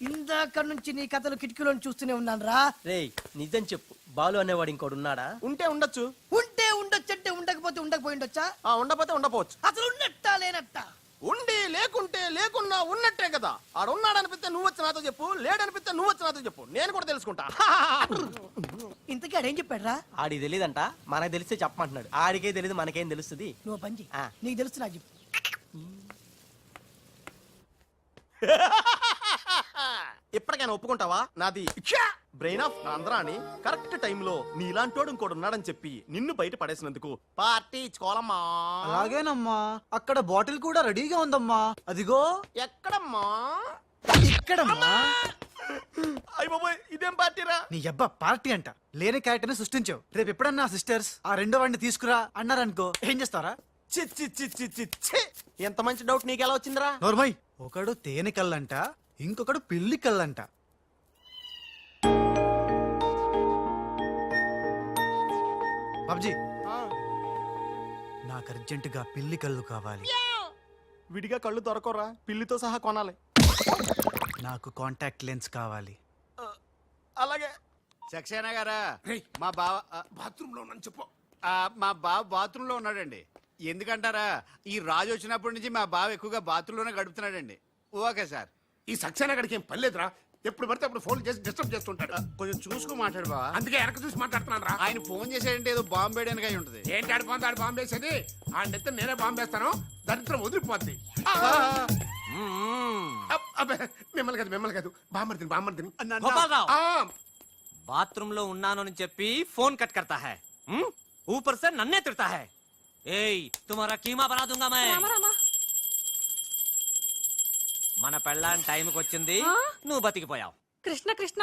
ఇందాక నుంచి నీ కథలు కిటికీలో చూస్తూనే ఉన్నాను రా. రేయ్ నిజం చెప్పు, బాలు అనేవాడు ఇంకోడు ఉన్నాడా? ఉంటే ఉండొచ్చు. ఉంటే ఉండొచ్చు అంటే ఉండకపోతే ఉండకపోయి ఉండొచ్చా? ఉండకపోతే ఉండపోవచ్చు. అసలు ఉన్నట్టా లేనట్టా? ఉండి లేకుంటే లేకున్నా ఉన్నట్టే కదా. ఆడున్నాడనిపిస్తే నువ్వు వచ్చి నాతో చెప్పు, లేడనిపిస్తే నువ్వు వచ్చి నాతో చెప్పు, నేను కూడా తెలుసుకుంటా. ఇంతకీ ఆడేం చెప్పాడు రా? ఆడికి తెలియదంట, మనకు తెలిస్తే చెప్పమంటున్నాడు. ఆడికే తెలియదు, మనకేం తెలుస్తుంది? నువ్వు పంచి నీకు తెలుసు నాకు చెప్పు. ఇప్పటికైనా ఒప్పుకుంటావా? నాది బ్రెయిన్ ఆఫ్ ఆంధ్రా అని కరెక్ట్ టైంలో నీలాంటోడు ఇంకోటి ఉన్నాడని చెప్పి నిన్ను బయట పడేసినందుకు పార్టీ ఇచ్చుకోవాలమ్మా. అలాగేనమ్మా, అక్కడ బాటిల్ కూడా రెడీగా ఉందమ్మా. అదిగో. ఎక్కడమ్మా? ఇక్కడమ్మా. అయ్య బాబోయ్, ఇదేం పార్టీరా? నీ అబ్బా పార్టీ అంట. లేని క్యారెక్టర్ ని సృష్టించావు. రేపు ఎప్పుడన్నా సిస్టర్స్ ఆ రెండో వాడిని తీసుకురా అన్నారనుకో, ఏం చేస్తారా? చి చి చి చి చి చి. ఎంత మంచి డౌట్ నీకెలా వచ్చిందిరా? నోర్మయ్, ఒకడు తేనె కళ్ళంట, ఇంకొకడు పిల్లి కళ్ళంట. బాబ్జీ, నాకు అర్జెంటుగా పిల్లి కళ్ళు కావాలి. విడిగా కళ్ళు దొరకరా, పిల్లితో సహా కొనాలి. నాకు కాంటాక్ట్ లెన్స్ కావాలి. అలాగే. సక్సేనా గారా, మా బావ బాత్రూమ్ లో ఉన్నాను చెప్పు. మా బావ బాత్రూమ్ లో ఉన్నాడండి. ఎందుకంటారా, ఈ రాజు వచ్చినప్పటి నుంచి మా బావ ఎక్కువగా బాత్రూమ్ లోనే గడుపుతున్నాడండి. Okay sir. ఈ సక్సేనా గడికి ఏం పర్లేదురా, ఎప్పుడు పడితే అప్పుడు ఫోన్ చేసి డిస్టర్బ్ చేస్తుంటాడు. కొంచెం చూసుకో మాట్లాడు బావా. అందుకే వెనక చూసి మాట్లాడుతున్నాను రా. ఆయన ఫోన్ చేసాడంటే ఏదో బాంబు వేయడానికి అయి ఉంటది. ఏంటి ఆడు బాంబు వేసేది? ఆ నెత్త నేనే బాంబు వేస్తాను, దరిద్రం వదిలిపోద్ది. మిమ్మల్ని కాదు బామ్మర్దిని. బాత్రూమ్ లో ఉన్నాను అని చెప్పి ఫోన్ కట్ करता है, ऊपर से नन्हे तिरता है. ఏయ్ तुम्हारा कीमा बना दूंगा मैं. మన పెళ్ళాం టైంకి వచ్చింది, నువ్వు బతికిపోయావు. కృష్ణ కృష్ణ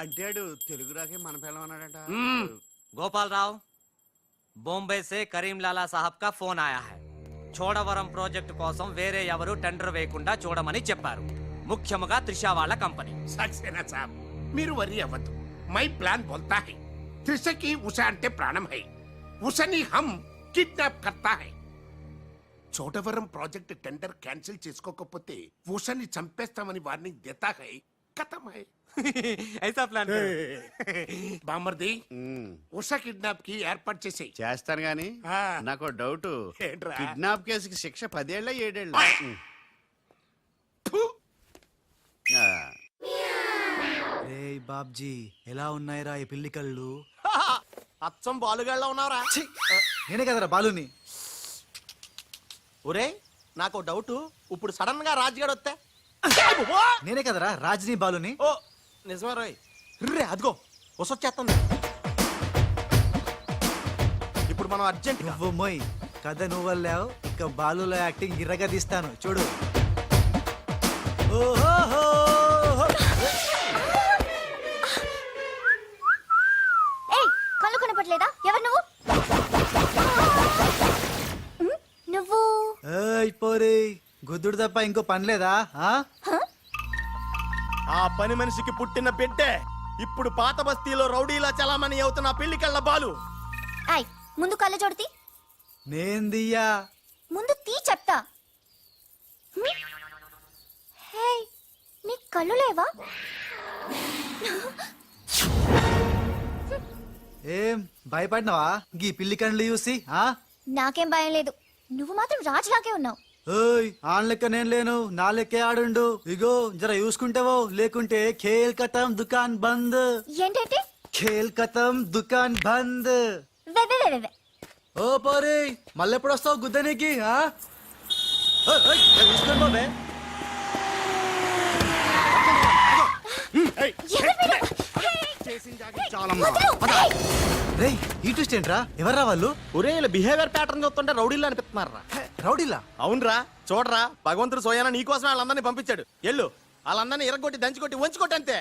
అంటాడు తెలుగు రాకే మన పిల్లం అన్నాడట. गोपाल राव, बॉम्बे से करीम लाला साहब का फोन आया है. చోడవరం ప్రాజెక్ట్ కోసం వేరే ఎవరు టెండర్ వేయకుండా చూడమని చెప్పారు, ముఖ్యంగా త్రిష వాళ్ళ కంపెనీ. సక్సేనా సాబ్, మీరు వరి అవ్వద్దు. మై ప్లాన్ బోల్తా హై. త్రిషకి ఉషా అంటే ప్రాణం హై. ఉషని హమ్ కిడ్నాప్ కర్తా హై. చోడవరం ప్రాజెక్ట్ టెండర్ క్యాన్సిల్ చేసుకోకపోతే ఉషని చంపేస్తామని వార్నింగ్ దేతా హై. ఖతం హై. ऐसा प्लान బామ్మర్ది, ఉషా కిడ్నాప్ కి ఏర్పాటు చేసేయ్. చేస్తాను గాని నాకు డౌట్. ఏంట్రా? కిడ్నాప్ కేసుకి శిక్ష 10 ఏళ్ళ 7 ఏళ్ళ? రేయ్ బాబ్జీ, ఎలా ఉన్నాయిరా ఈ పిల్లి కళ్ళు? అచ్చం బాలుగాళ్ళ ఉన్నావురా. ఛీ, నేనే కదరా బాలుని. ఒరే, నాకు డౌట్. ఇప్పుడు సడన్ గా రాజుగాడు వస్తే? నేనే కదరా రాజ్ని బాలుని. ఓ నిజమే రోయ్. రే అదిగో వసొచ్చేస్తుంది. ఇప్పుడు మనం అర్జెంట్ నువ్వు మొయ్, కథ నువ్వు వెళ్ళావు, ఇక బాలులో యాక్టింగ్ గిర్రగా తీస్తాను చూడు. ఓహో, కళ్ళు కనపట్లేదా? ఎవరు నువ్వు? నువ్వు పోరే, గుద్దుడు తప్ప ఇంకో పని లేదా? ఆ పని మనిషికి పుట్టిన బిడ్డే ఇప్పుడు పాత బస్తీలో రౌడీలా చలామణి అవుతున్న పెళ్లికెళ్ళ బాలు. ముందు కళ్ళు చూడతి. నేందియ్యా, ముందు తీ చెప్తా. హే, నీ కళ్ళు లేవా? ఏం భయపడినావా గీ పిల్లి కళ్ళు చూసి? నాకేం భయం లేదు. నువ్వు మాత్రం రాజులాగే ఉన్నావు. ఓయ్, ఆన్ లెక్క నేను లేను, నా లెక్కే ఆడుండు. ఇగో జర చూసుకుంటావో, లేకుంటే ఖేల్ ఖతం దుకాన్ బంద్. ఏంటంటే? ఖేల్ ఖతం దుకాన్ బంద్. వే. ఓ పోరే, మళ్ళెప్పుడు వస్తావు గుద్దనికి? చూసుకోండి బాబే. రేయ్, ఈ ట్విస్ట్ ఏంట్రా? ఎవర్రా వాళ్ళు? ఒరే, బిహేవియర్ ప్యాటర్న్ చూస్తుంటే రౌడీలు అనిపిస్తున్నారా? రౌడీలా? అవునరా, చూడరా, భగవంతుడు సోయానా నీకోసమే వాళ్ళందరినీ పంపించాడు. ఎల్లు, వాళ్ళందరినీ ఇరగొట్టి దంచుకొట్టి వంచుకొట్టి అంతే.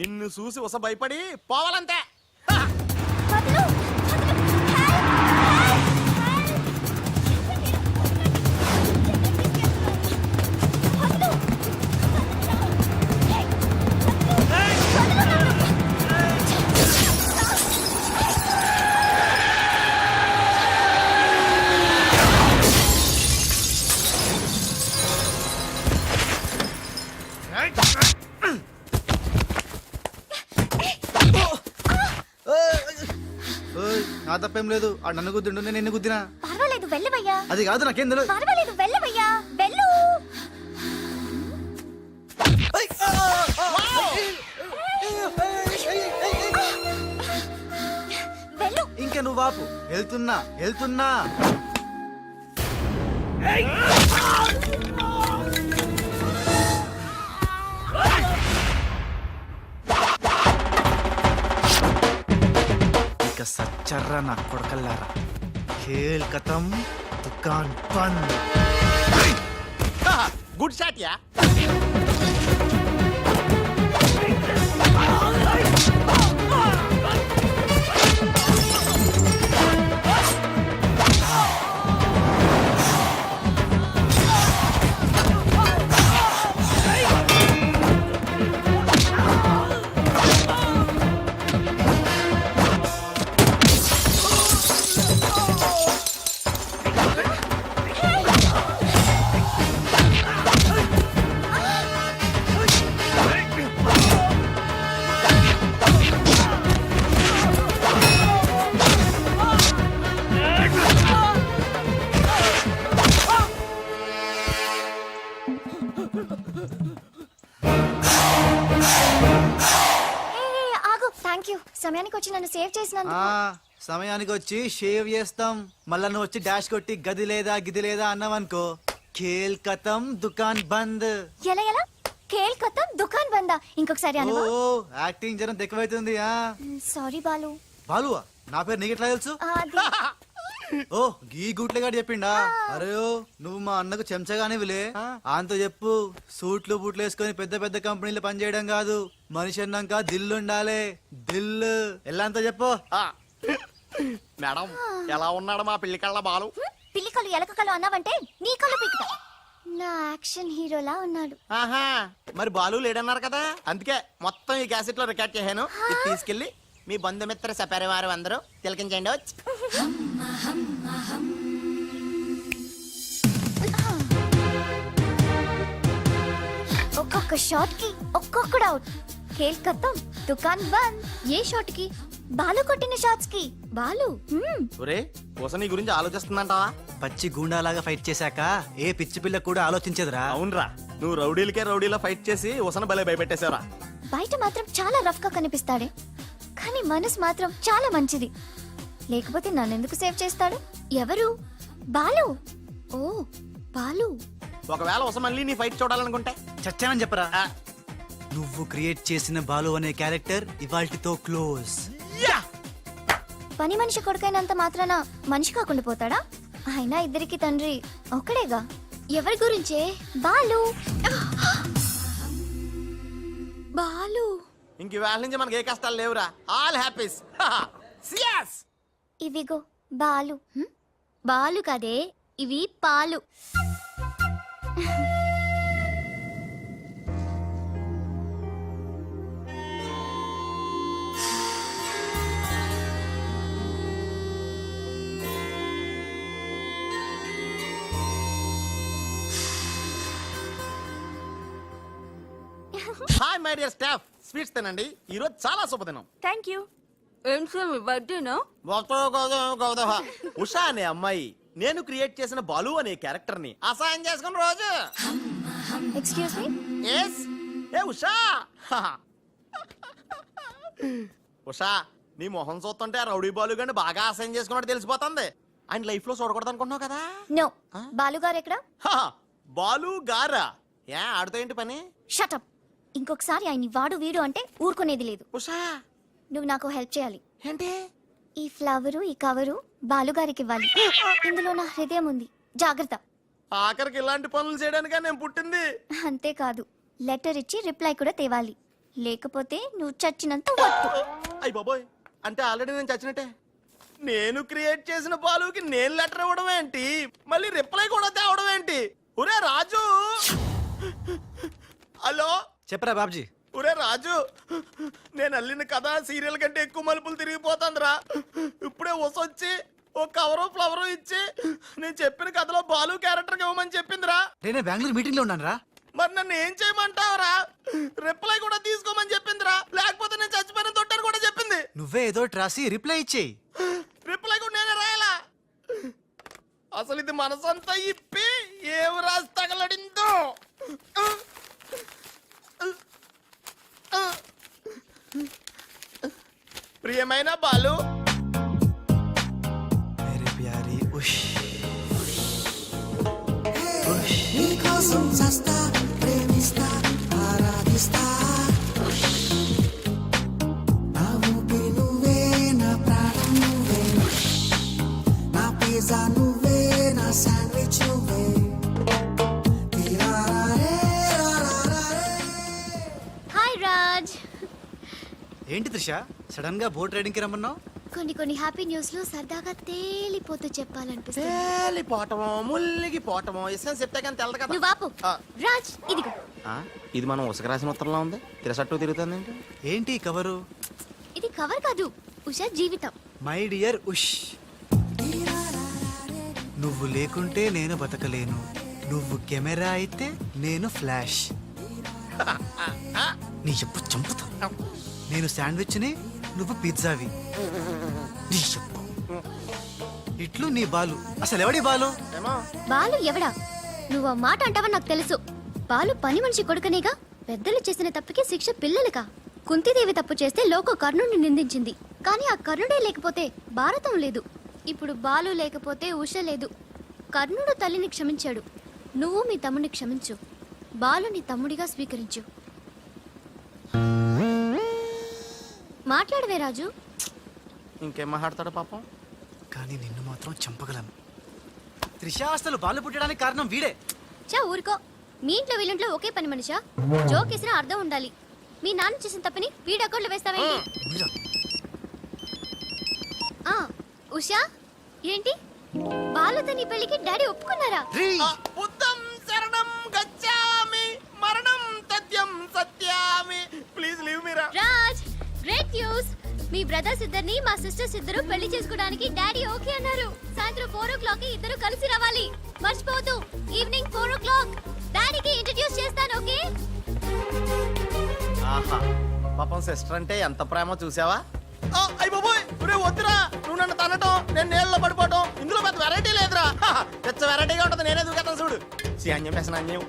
నిన్ను చూసి ఉస భయపడి పోవాలంతే. నా తప్పేం లేదు ఆ నన్ను గుద్దిండు నేను ఎన్ని గుద్దినా పర్వాలేదు వెళ్ళవయ్యా. అది కాదు నాకేం తెలియదు పర్వాలేదు వెళ్ళవయ్యా. వెళ్ళు. వెళ్ళు. ఇంకా నువ్వు వాపు వెళ్తున్నా వెళ్తున్నా ఇక సచ్చర్రా నా కొడకల్లారా ఖేల్ కథం దుకాన్ బంద్ గుడ్ షాట్ యా. ఆగు. Thank you. సమయానికి వచ్చి నన్ను సేవ్ చేసినందుకు. సమయానికి వచ్చి షేవ్ చేస్తాం మళ్ళా నువ్వు వచ్చి డాష్ కొట్టి గది లేదా గిది లేదా అన్నావనుకో ఖేల్ కథం దుకాన్ బంద్ ఎలా ఎలా? ఖేల్ ఖతం దుకాన్ బందా. ఇంకొకసారి ఓ అనవా? యాక్టింగ్ జనం ఎక్కువైతుంది సారీ బాలు. బాలువా నా పేరు నీకెట్లా తెలుసు అది ఓ గీ గుట్లేగాడు చెప్పిండా అరే ఓ నువ్వు మా అన్నకు చెంచగానే విలే ఆయనతో చెప్పు సూట్లు బూట్లు వేసుకొని పెద్ద పెద్ద కంపెనీలు పనిచేయడం కాదు మనిషి అన్నాక దిల్లు ఉండాలి దిల్లు ఎలా అంతా చెప్పు మేడం ఎలా ఉన్నాడు మా పిల్లి కళ్ళ బాలు? పిల్లి కళ్ళు ఎలక కళ్ళు అన్నావంటే నీ కళ్ళు పీకుతా. నా యాక్షన్ హీరోలా ఉన్నాడు. ఆహా మరి బాలు లేడన్నారు కదా, అందుకే మొత్తం ఈ క్యాసెట్ లో రికార్డ్ చేశాను. ఇది తీసుకెళ్లి మీ బంధుమిత్ర సపరివారు అందరూ తిలకించండి. వచ్చి ఒక్కొక్క షాట్ కి ఒక్కొక్కడు అవుట్. ఖేల్ ఖతం దుకాన్ బంద్. ఏ షాట్ కి? బాలు కొట్టిన షాట్స్ కి. బాలు ఒరే కోసం నీ గురించి ఆలోచిస్తుందంటావా? పచ్చి గూండాలాగా ఫైట్ చేశాక ఏ పిచ్చి పిల్ల కూడా ఆలోచించదురా అవునరా, నువ్వు రౌడీలకే రౌడీలా ఫైట్ చేసి ఉసన భలే భయపెట్టేశారా. బయట మాత్రం చాలా రఫ్ గా కనిపిస్తాడే, కానీ మనసు మాత్రం చాలా మంచిది. లేకపోతే నన్నెందుకు సేవ్ చేస్తాడు? ఎవరు? బాలు. ఓ బాలు. ఒకవేళ ఉస మళ్ళీ నీ ఫైట్ చూడాలనుకుంటే చచ్చానని చెప్పరా ఆ, నువ్వు క్రియేట్ చేసిన బాలు అనే క్యారెక్టర్ ఇవాల్టితో క్లోజ్. యా! పని మనిషి కొడుకైనంత మాత్రాన మనిషి కాకుండా పోతాడా? అయినా ఇద్దరికి తండ్రి ఒక్కడేగా. ఎవరి గురించే? బాలు. బాలు. ఇంక వేళ నుంచి మనకి ఏ కష్టాలు లేవురా. All happies. సియాస్. ఇవిగో బాలు. బాలు కదే, ఇవి పాలు. Hi my dear staff, sweets తినండి. ఈ రోజు చాలా శుభదినం. Thank you. ఏం సార్ మీ బర్త్డేనా? ఉషా అనే అమ్మాయి నేను క్రియేట్ చేసిన బాలు అనే క్యారెక్టర్ ని అసహాయం చేసుకున్న రోజు. Excuse me. ఎస్. ఏ ఉషా. ఉషా, నీ మొహం చూస్తుంటే ఆ రౌడీ బాలు గాని బాగా అసహాయం చేసుకున్నట్టు తెలిసిపోతుంది. ఆయన లైఫ్ లో చూడకూడదు అనుకుంటున్నావు కదా. నో. బాలు గారు ఎక్కడ? బాలు గారా? ఏ ఆడుతో ఏంటి పని? షటప్. ఇంకొకసారి ఆయన్ని వాడు వీడు అంటే ఊరుకునేది లేదు. ఉషా నువ్వు నాకు హెల్ప్ చేయాలి. ఏంటి? ఈ ఫ్లవరు ఈ కవరు బాలుగారికి ఇవ్వాలి. ఇందులో నా హృదయం ఉంది, జాగ్రత్త. ఆఖరికి ఇలాంటి పనులు చేయడానికా నేను పుట్టింది? అంతేకాదు, లెటర్ ఇచ్చి రిప్లై కూడా తేవాలి. లేకపోతే నువ్వు చచ్చినంత ఒట్టు. అయ్య బాబోయ్, అంటే ఆల్రెడీ నేను చచ్చినట్టే. నేను క్రియేట్ చేసిన బాలుకి నేను లెటర్ ఇవ్వడం ఏంటి, మళ్ళీ రిప్లై కూడా తేవడం ఏంటి? ఒరే రాజు. హలో చెప్పరా బాబ్జీ. ఒరే రాజు, నేను అల్లిన కథ సీరియల్ కంటే ఎక్కువ మలుపులు తిరిగిపోతుందిరా. ఇప్పుడే వసొచ్చి ఓ కవరు ఫ్లవరు ఇచ్చి నేను చెప్పిన కథలో బాలు క్యారెక్టర్ ఇవ్వమని చెప్పిందిరా. నేను బెంగళూరు మీటింగ్ లో ఉన్నాను రా. మరి నన్ను ఏం చేయమంటావురా? రిప్లై కూడా తీసుకోమని చెప్పిందిరా. లేకపోతే నేను చచ్చిపోయిన తొట్టని కూడా చెప్పింది. నువ్వే ఏదో రాసి రిప్లై ఇచ్చేయి. రిప్లై కూడా నేనే రాయాలా? అసలు ఇది మనసంతా ఇప్పి ఏం రాసి తగలడిందో. ప్రియమైన బాలు, మేరీ ప్యారీ ఉష్ నీకోసం చస్తా ప్రేమిస్తా ఆరాధిస్తా నా ఊపిరి నువ్వే నా ప్రాణం నువ్వే నా పిజ్జా నువ్వే నా శాండ్విచ్ నువ్వే తీరారే రారారే. హాయ్ రాజ్. ఏంటి త్రిష సడన్ గా బోట్ రైడింగ్ కి రమ్మన్నావు? కొన్ని హ్యాపీ న్యూస్ లో సరదాగా తేలిపోతూ చెప్పాలనిపిస్తుంది. తేలిపోవటమో ముల్లిగిపోవటమో ఇష్టం చెప్తే కానీ తెలదు కదా. నువ్వు ఆపు. ఆ. రాజ్ ఇదిగో. ఇది మనం ఉసక రాసిన ఉత్తరంలో ఉంది. తిరసట్టు తిరుగుతుంది ఏంటి? ఏంటి ఈ కవరు? ఇది కవర్ కాదు, ఉషా జీవితం. మై డియర్ ఉష్, నువ్వు లేకుంటే నేను బతకలేను, నువ్వు కెమెరా అయితే నేను ఫ్లాష్. నీ చెప్పు చంపుతా. నేను శాండ్విచ్ని, నువ్వు పిజ్జావి. నీ చెప్పు ఇట్లు నీ బాలు. అసలు ఎవడి బాలు? బాలు ఎవడా? నువ్వు ఆ మాట అంటావని నాకు తెలుసు. బాలు పని మనిషి కొడుకనేగా. పెద్దలు చేసిన తప్పుకి శిక్ష పిల్లలుగా. కుంతిదేవి తప్పు చేస్తే లోక కర్ణుడిని నిందించింది. కానీ ఆ కర్ణుడే లేకపోతే భారతం లేదు. ఇప్పుడు బాలు లేకపోతే ఉష లేదు. కర్ణుడు తల్లిని క్షమించాడు. నువ్వు మీ తమ్ముడిని క్షమించు. బాలు నీ తమ్ముడిగా స్వీకరించు. మాట్లాడవే రాజు. ఇంకేం మాట్లాడతాడు పాపం. కానీ నిన్ను మాత్రం చంపగలను. త్రిష అసలు బాలు పుట్టడానికి కారణం వీడే. చా ఊరుకో. మీ ఇంట్లో వీళ్ళింట్లో ఒకే పని మనిషా? జోకేసినా అర్థం ఉండాలి. మీ నాన్న చేసిన తప్పని వీడి అకౌంట్లో వేస్తావేంటి? ఆ, ఉషా ఏంటి బాలుతో నీ పెళ్లికి డాడీ ఒప్పుకున్నారా? బుద్ధం శరణం గచ్చామి మరణం తథ్యం సత్యామి. ప్లీజ్ లీవ్ మీ రా. Raj, great news. మీ బ్రదర్స్ ఇద్దరిని మా సిస్టర్స్ ఇద్దరు పెళ్లి చేసుకోవడానికి డాడీ ఓకే అన్నారు. సాయంత్రం 4 o'clock కి ఇద్దరు కలిసి రావాలి. మర్చిపోవద్దు. ఈవినింగ్ 4 o'clock డాడీకి ఇంట్రడ్యూస్ చేస్తాను. ఓకే? ఆహా, పాపం సిస్టర్ అంటే ఎంత ప్రేమో చూసావా? అయ్య బాబోయ్, ఒరే వద్దురా. నువ్వు నన్ను తనటం, నేను నీళ్ళలో పడిపోవటం, ఇందులో పెద్ద వెరైటీ లేదురా. పెద్ద వెరైటీగా ఉంటుంది. నేనే దూకేతాను చూడు. అన్యం వేసిన అన్యం.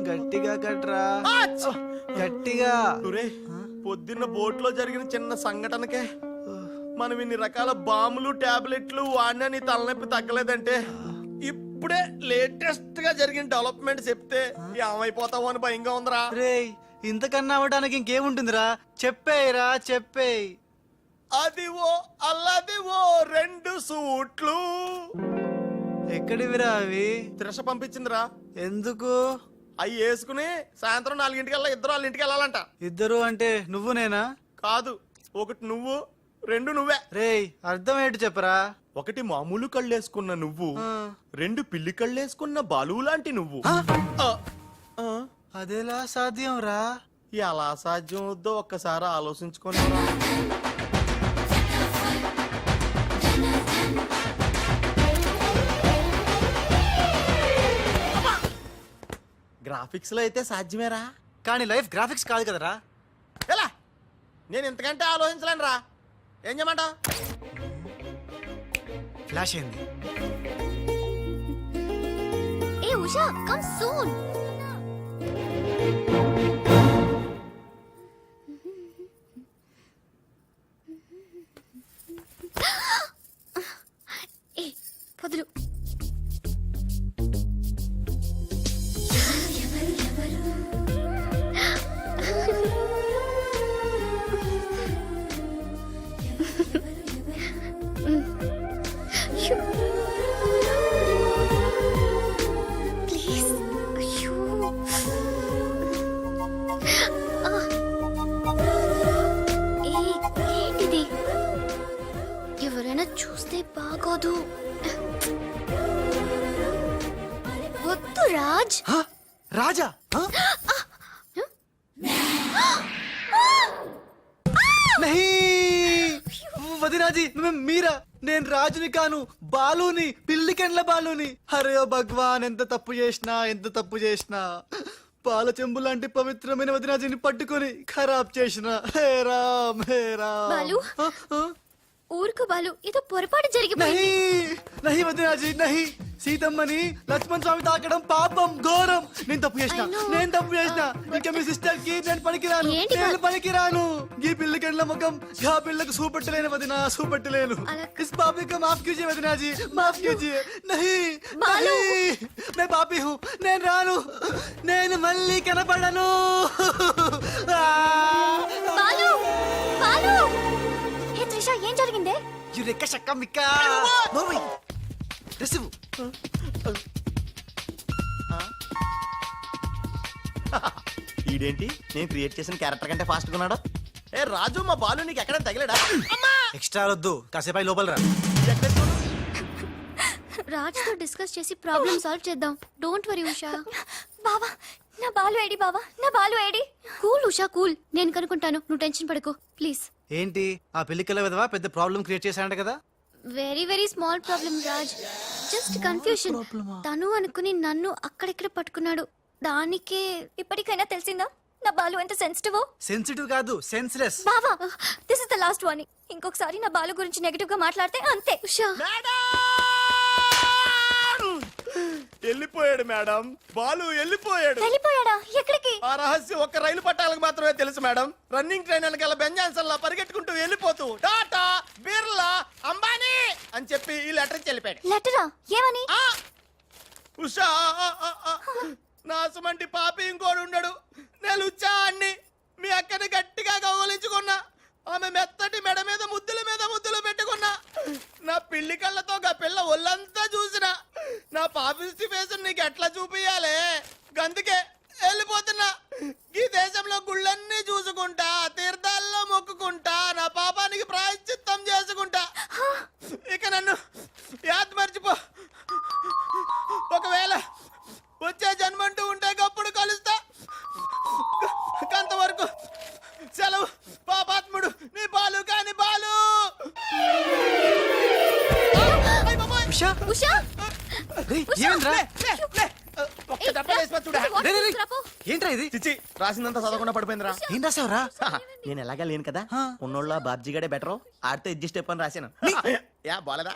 గట్టిగా కట్రా, గట్టిగా. ఒరే, పొద్దున్న బోట్లో జరిగిన చిన్న సంఘటనకే మనం ఇన్ని రకాల బాంబులు టాబ్లెట్లు వాడినా నీ తలనొప్పి తగ్గలేదంటే ఇప్పుడే లేటెస్ట్ గా జరిగిన డెవలప్మెంట్ చెప్తే ఏమైపోతావు అని భయంగా ఉందిరా. రేయ్, ఇంతకన్నా అవ్వడానికి ఇంకేముంటుందిరా? చెప్పేయరా, చెప్పేయ్. అదివో అల్లదివో 2 సూట్లు. ఎక్కడివిరా అవి? త్రిష పంపించిందిరా. ఎందుకు? అవి వేసుకుని సాయంత్రం 4 ఇద్దరు వాళ్ళ ఇంటికి వెళ్ళాలంట. ఇద్దరు అంటే నువ్వు నేనా? కాదు, ఒకటి నువ్వు, 2 నువ్వే. రేయ్, అర్థం ఏంటి చెప్పరా? ఒకటి మామూలు కళ్ళేసుకున్న నువ్వు, 2 పిల్లి కళ్ళేసుకున్న బాలు లాంటి నువ్వు. అదెలా సాధ్యం రా? ఎలా సాధ్యం వద్దో ఒక్కసారి ఆలోచించుకొని. గ్రాఫిక్స్ లో అయితే సాధ్యమేరా, కానీ లైఫ్ గ్రాఫిక్స్ కాదు కదరా. ఎలా? నేను ఇంతకంటే ఆలోచించలేను రా. ఏం చేయమంటావు? ఫ్లాష్ అయింది. ఏ ఉషా, కమ్ సూన్. ఏ పొదులు. ప్లీజ్. అయ్యో. ఏంటిది? ఎవరైనా చూస్తే బాగోదు. వద్దు రాజ్. హ? రాజా? హ? नहीं వదినాజీ మీరా? నేను రాజుని కాను, బాలుని, పిల్లికెండ్ల బాలుని. అరే ఓ భగవాన్, ఎంత తప్పు చేసినా పాల చెంబు లాంటి పవిత్రమైన వదినాజీని పట్టుకొని ఖరాబ్ చేసిన. హే రామ్, హే రామ్. బాలు? ఊరుకు బాలు, ఏదో పొరపాటు జరిగిపోయింది. నహి వదినాజీ నహి. సీతమ్మని లక్ష్మణ్ స్వామి తాకడం పాపం, ఘోరం. నేను తప్పు చేసిన. ఇంకా మీ సిస్టర్ కి నేను పనికిరాను. ఈ పిల్లకెళ్ళ ముఖం గా పిల్లకు చూపెట్టలేను వదినా, చూపెట్టలేను. ఇస్ పాపి को माफ कीजिए वदना जी, माफ कीजिए. नहीं मैं पापी हूँ, నేను రాను. నేను మళ్ళీ కనపడను. బాలు బాలు, హే త్రిష, ఏం జరిగిందే? యురెక్క షక్క మిక్క నోవి రిసివ్. ఈడేంటి నేను క్రియేట్ చేసిన క్యారెక్టర్ కంటే ఫాస్ట్ ఉన్నాడు. ఏ రాజు, మా బాలు నీకు ఎక్కడ తగిలేడా? ఎక్స్ట్రా వద్దు, కాసేపు లోపల రా. రాజ్తో డిస్కస్ చేసి ప్రాబ్లం సాల్వ్ చేద్దాం. Don't worry Usha. బావా, నా బాలు ఏడి? బావా, నా Balu AD? Cool Usha, cool. నేను కనుక్కుంటాను, నువ్వు టెన్షన్ పడకు ప్లీజ్. ఏంటి ఆ పెళ్లికల విధవా పెద్ద ప్రాబ్లం క్రియేట్ చేశాడంట కదా? Very very small problem Raj, just confusion. తను అనుకుని నన్ను అక్కడిక్కడ పట్టుకున్నాడు. దానికే ఇప్పటికైనా తెలిసిందా నా బాలు ఎంత సెన్సిటివ్? సెన్సిటివ్ కాదు, సెన్స్లెస్. బావా, this is the last warning. ఇంకొకసారి నా బాలు గురించి నెగటివ్ గా మాట్లాడితే అంతే. ఉషా, వెళ్ళిపోయాడు మేడం, బాలు వెళ్ళిపోయాడు. వెళ్ళిపోయాడా? ఎక్కడికి? ఆ రహస్యం ఒక్క రైలు పట్టాలకు మాత్రమే తెలుసు మేడం. రన్నింగ్ ట్రైన్ వెనకాల బెంజాన్సన్ లా పరిగెట్టుకుంటూ వెళ్ళిపోతూ టాటా, బిర్లా, అంబానీ అని చెప్పి ఈ లెటర్ ఇచ్చి వెళ్ళిపోయాడు. లెటరా? ఏమని? ఉషా, నా సుమంటి పాపి ఇంకోడు ఉండడు. నేను ఉచ్చాన్ని మీ అక్కని గట్టిగా కౌగలించుకున్నా. ఆమె మెత్తటి మెడ మీద ముద్దులు పెట్టుకున్నా. నా పిల్లి కళ్ళతో గా పిల్ల ఒళ్ళంతా చూసిన. నా పాపిస్టి ఫేస్ నీకు ఎట్లా చూపియాలే? గందుకే వెళ్ళిపోతున్నా. ఈ దేశంలో గుళ్ళన్నీ చూసుకుంటా, తీర్థాల్లో మొక్కుకుంటా, నా పాపానికి ప్రాయశ్చిత్తం చేసుకుంటా. ఇక నన్ను యాద్ మర్చిపో. ఒకవేళ వచ్చే జన్మంటూ ఉంటే గప్పుడు కలుస్తా. అంతవరకు సెలవు. పాపాత్ముడు నీ బాలు కాని బాలు. ఉషా, ఉషా, ఏమైందిరా? ఒక్క దెబ్బ వేసిపోతుడా. ఏంట్రా ఇది? చిచ్చి, రాసిందంతా చదవకుండా పడిపోయిందిరా. ఏం రాసావురా? నేను ఎలాగా లేను కదా, ఉన్నోళ్ళ బాబ్జీ గడే బెటర్, ఆడితో అడ్జస్ట్ అయిపోయి రాశాను. యా బాలేదా?